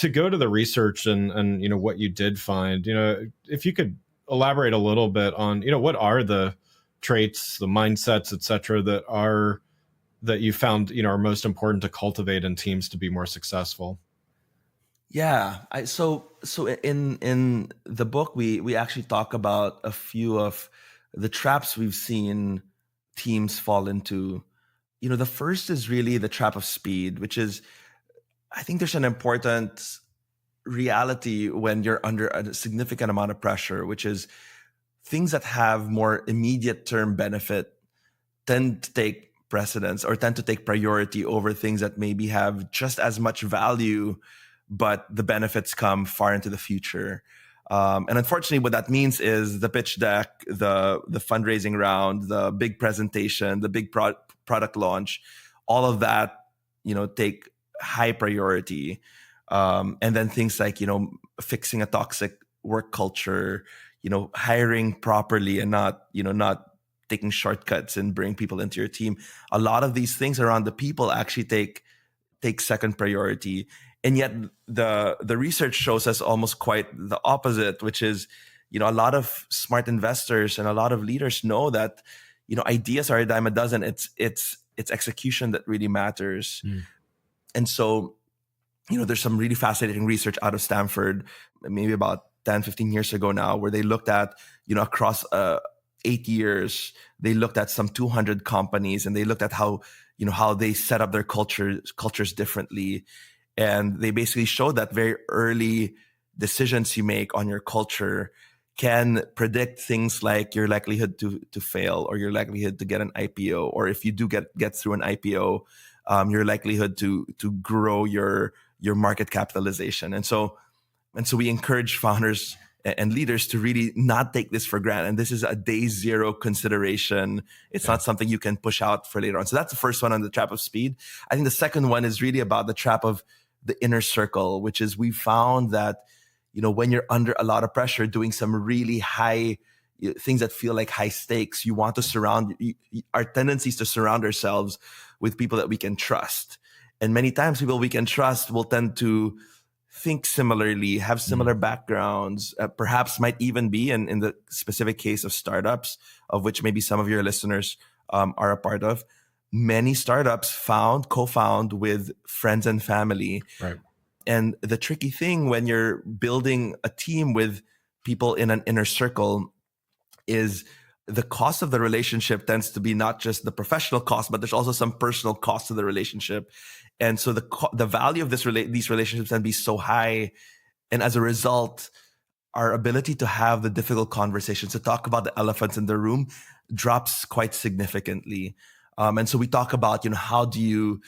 to go to the research and what you did find, if you could elaborate a little bit on, what are the traits, the mindsets, et cetera, that you found, are most important to cultivate in teams to be more successful. Yeah, so in the book we actually talk about a few of the traps we've seen teams fall into. The first is really the trap of speed, which is, I think there's an important reality when you're under a significant amount of pressure, which is things that have more immediate term benefit tend to take precedence or tend to take priority over things that maybe have just as much value, but the benefits come far into the future. And unfortunately, what that means is the pitch deck, the fundraising round, the big presentation, the big product launch, all of that, take high priority. And then things like, fixing a toxic work culture, hiring properly and not taking shortcuts and bring people into your team. A lot of these things around the people actually take second priority. And yet the research shows us almost quite the opposite, which is, a lot of smart investors and a lot of leaders know that, ideas are a dime a dozen. It's execution that really matters. And so, there's some really fascinating research out of Stanford, maybe about 10, 15 years ago now, where they looked at, across 8 years, they looked at some 200 companies and they looked at how they set up their cultures differently. And they basically showed that very early decisions you make on your culture can predict things like your likelihood to fail, or your likelihood to get an IPO, or if you do get through an IPO, your likelihood to grow your market capitalization. And so we encourage founders and leaders to really not take this for granted. And this is a day zero consideration. It's not something you can push out for later on. So that's the first one on the trap of speed. I think the second one is really about the trap of the inner circle, which is we found that, when you're under a lot of pressure, doing some really high things that feel like high stakes, you want to our tendency is to surround ourselves with people that we can trust. And many times people we can trust will tend to think similarly, have similar backgrounds, perhaps might even be in the specific case of startups, of which maybe some of your listeners are a part of. Many startups co-found with friends and family. Right. And the tricky thing when you're building a team with people in an inner circle is the cost of the relationship tends to be not just the professional cost, but there's also some personal cost to the relationship. And so the value of these relationships can be so high. And as a result, our ability to have the difficult conversations, to talk about the elephants in the room, drops quite significantly. And so we talk about, how do you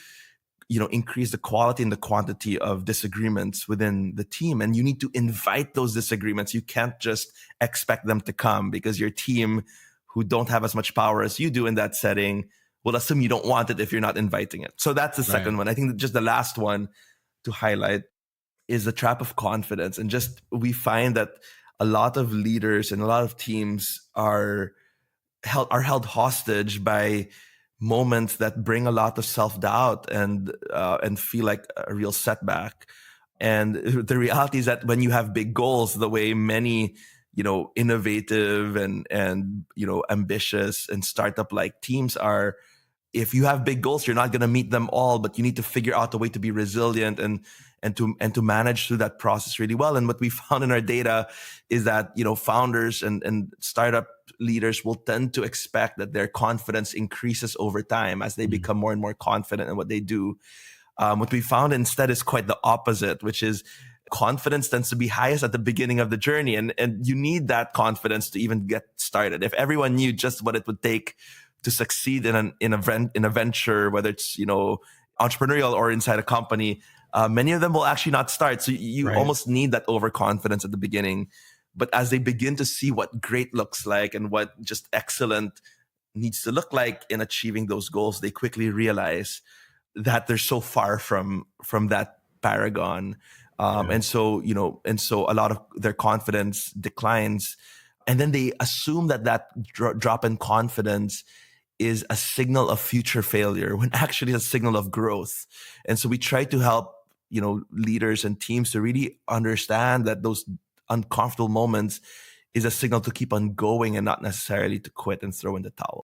increase the quality and the quantity of disagreements within the team. And you need to invite those disagreements. You can't just expect them to come, because your team, who don't have as much power as you do in that setting, will assume you don't want it if you're not inviting it. So that's the second one. I think that just the last one to highlight is the trap of confidence. And just, we find that a lot of leaders and a lot of teams are held hostage by moments that bring a lot of self-doubt and feel like a real setback. And the reality is that when you have big goals, the way many, innovative and ambitious and startup like teams are, if you have big goals, you're not going to meet them all, but you need to figure out a way to be resilient and to manage through that process really well. And what we found in our data is that, founders and startup leaders will tend to expect that their confidence increases over time as they become more and more confident in what they do. What we found instead is quite the opposite, which is confidence tends to be highest at the beginning of the journey. And you need that confidence to even get started. If everyone knew just what it would take to succeed in a venture, whether it's, entrepreneurial or inside a company, many of them will actually not start. So you almost need that overconfidence at the beginning. But as they begin to see what great looks like and what just excellent needs to look like in achieving those goals, they quickly realize that they're so far from that paragon. And so a lot of their confidence declines. And then they assume that drop in confidence is a signal of future failure, when actually it's a signal of growth. And so we try to help, leaders and teams to really understand that those uncomfortable moments is a signal to keep on going and not necessarily to quit and throw in the towel.